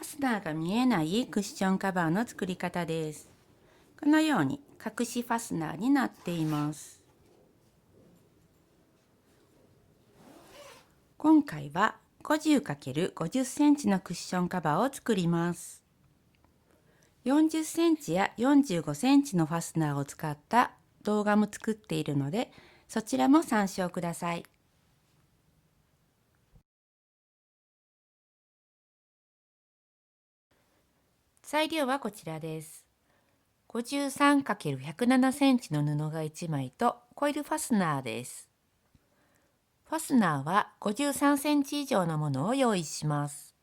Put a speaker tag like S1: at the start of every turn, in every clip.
S1: スナーが見えないクッションカバーの作り方です。このように隠しファスナーになっています。今回は 50×50 センチのクッションカバーを作ります。40センチや45センチのファスナーを使った動画も作っているので、そちらも参照ください。材料はこちらです。53×107 センチの布が1枚とコイルファスナーです。ファスナーは53センチ以上のものを用意します。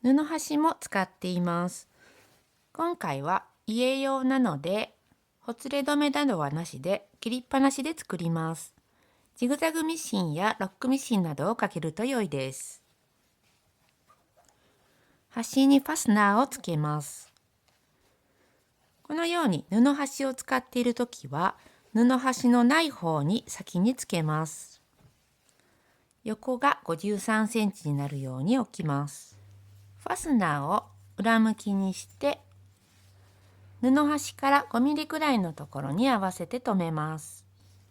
S1: 布端も使っています。今回は家用なので、ほつれ止めなどはなしで切りっぱなしで作ります。ジグザグミシンやロックミシンなどをかけると良いです。端にファスナーをつけます。このように布端を使っているときは、布端のない方に先につけます。横が53センチになるように置きます。ファスナーを裏向きにして、布端から5ミリくらいのところに合わせて留めます。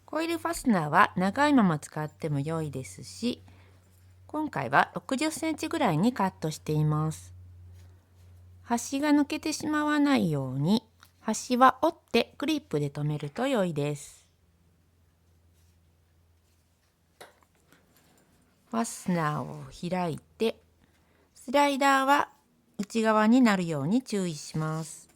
S1: コイルファスナーは長いまま使っても良いですし、今回は60センチぐらいにカットしています。端が抜けてしまわないように、端は折ってクリップで留めると良いです。ファスナーを開いて、スライダーは内側になるように注意します。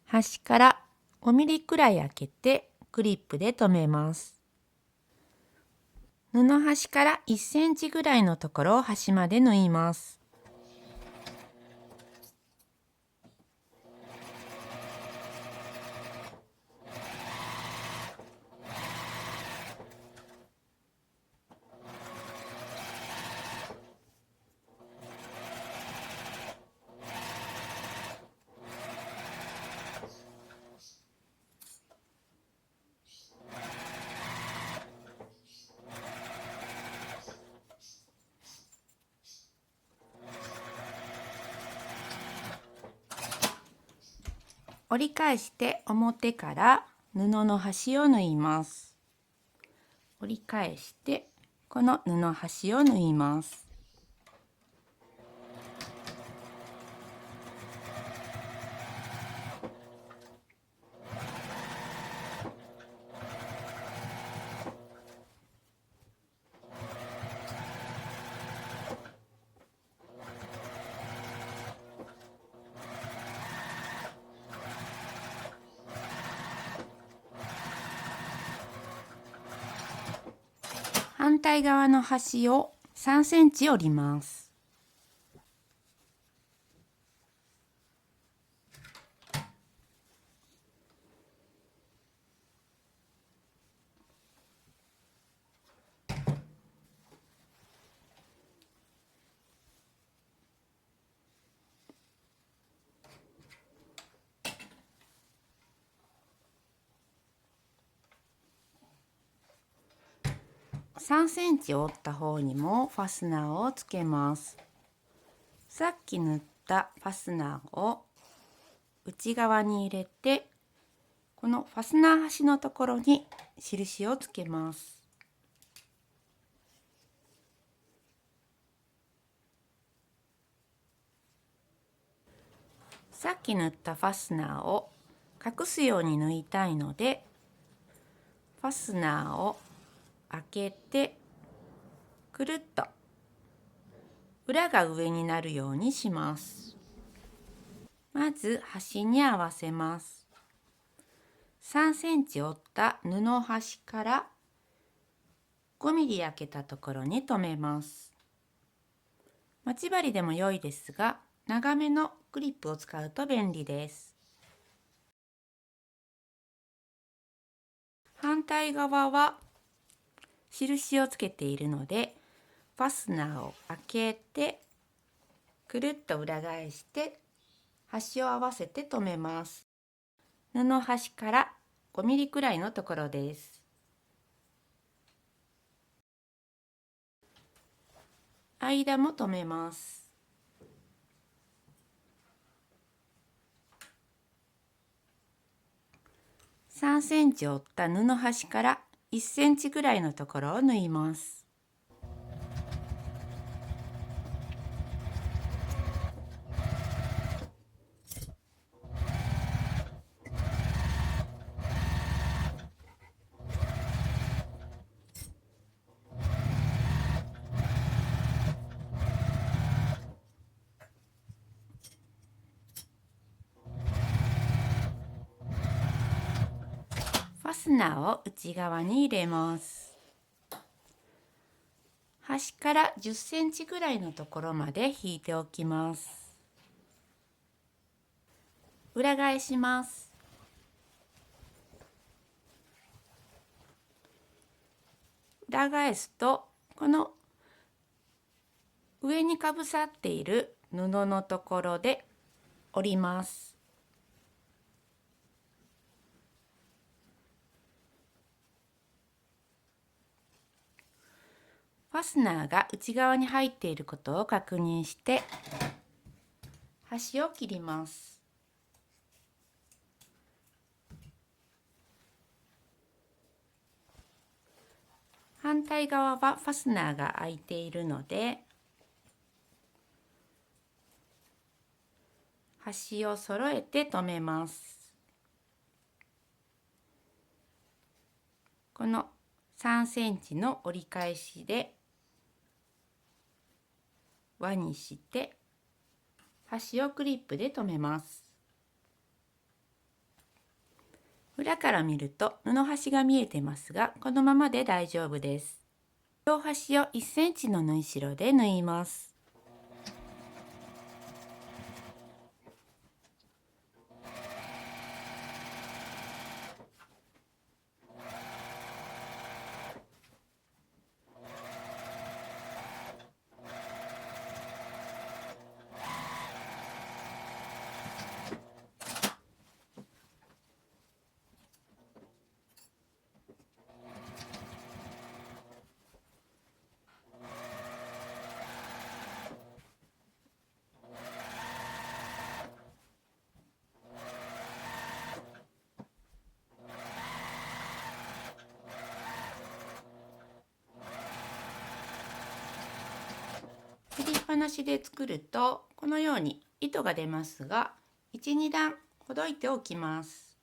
S1: 端から5ミリくらい開けてクリップで留めます。布端から1センチぐらいのところを端まで縫います。折り返して表から布の端を縫います。折り返してこの布端を縫います。反対側の端を3センチ折ります。3センチ折った方にもファスナーをつけます。さっき縫ったファスナーを内側に入れて、このファスナー端のところに印をつけます。さっき縫ったファスナーを隠すように縫いたいので、ファスナーを開けてくるっと裏が上になるようにします。まず端に合わせます。3センチ折った布端から5ミリ開けたところに留めます。待ち針でも良いですが、長めのクリップを使うと便利です。反対側は印をつけているので、ファスナーを開けてくるっと裏返して端を合わせて留めます。布端から5ミリくらいのところです。間も留めます。3センチ折った布端から1センチぐらいのところを縫います。ファスナーを内側に入れます。端から10センチぐらいのところまで引いておきます。裏返します。裏返すと、この上にかぶさっている布のところで折ります。ファスナーが内側に入っていることを確認して端を切ります。反対側はファスナーが開いているので端を揃えて留めます。この3センチの折り返しで輪にして端をクリップで留めます。裏から見ると布端が見えてますが、このままで大丈夫です。両端を1センチの縫い代で縫います。切りっぱなしで作るとこのように糸が出ますが、1、2段ほどいておきます。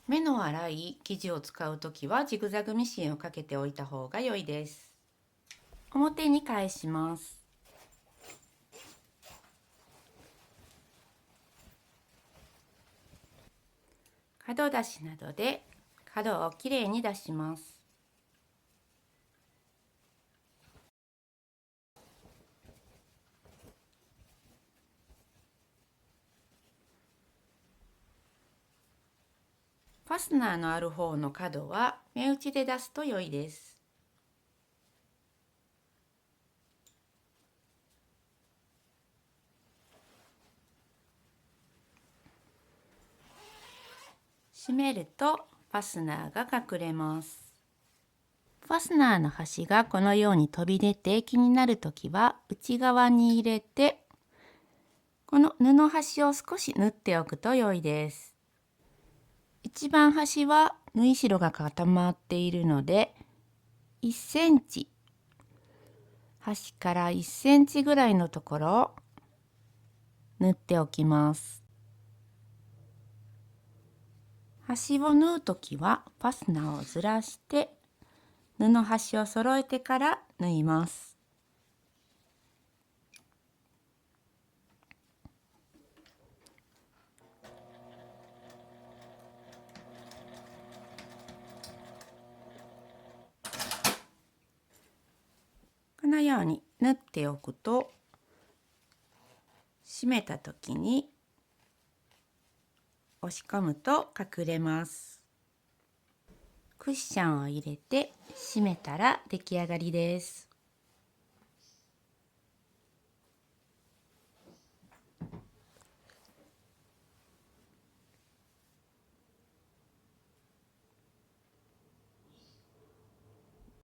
S1: 目の粗い生地を使うときはジグザグミシンをかけておいた方が良いです。表に返します。角出しなどで角をきれいに出します。ファスナーのある方の角は目打ちで出すと良いです。閉めるとファスナーが隠れます。ファスナーの端がこのように飛び出て気になるときは内側に入れて、この布端を少し縫っておくと良いです。一番端は縫い代が固まっているので1センチ、端から1センチぐらいのところを縫っておきます。端を縫うときはファスナーをずらして布端を揃えてから縫います。このように縫っておくと締めた時に押し込むと隠れます。クッションを入れて締めたら出来上がりです。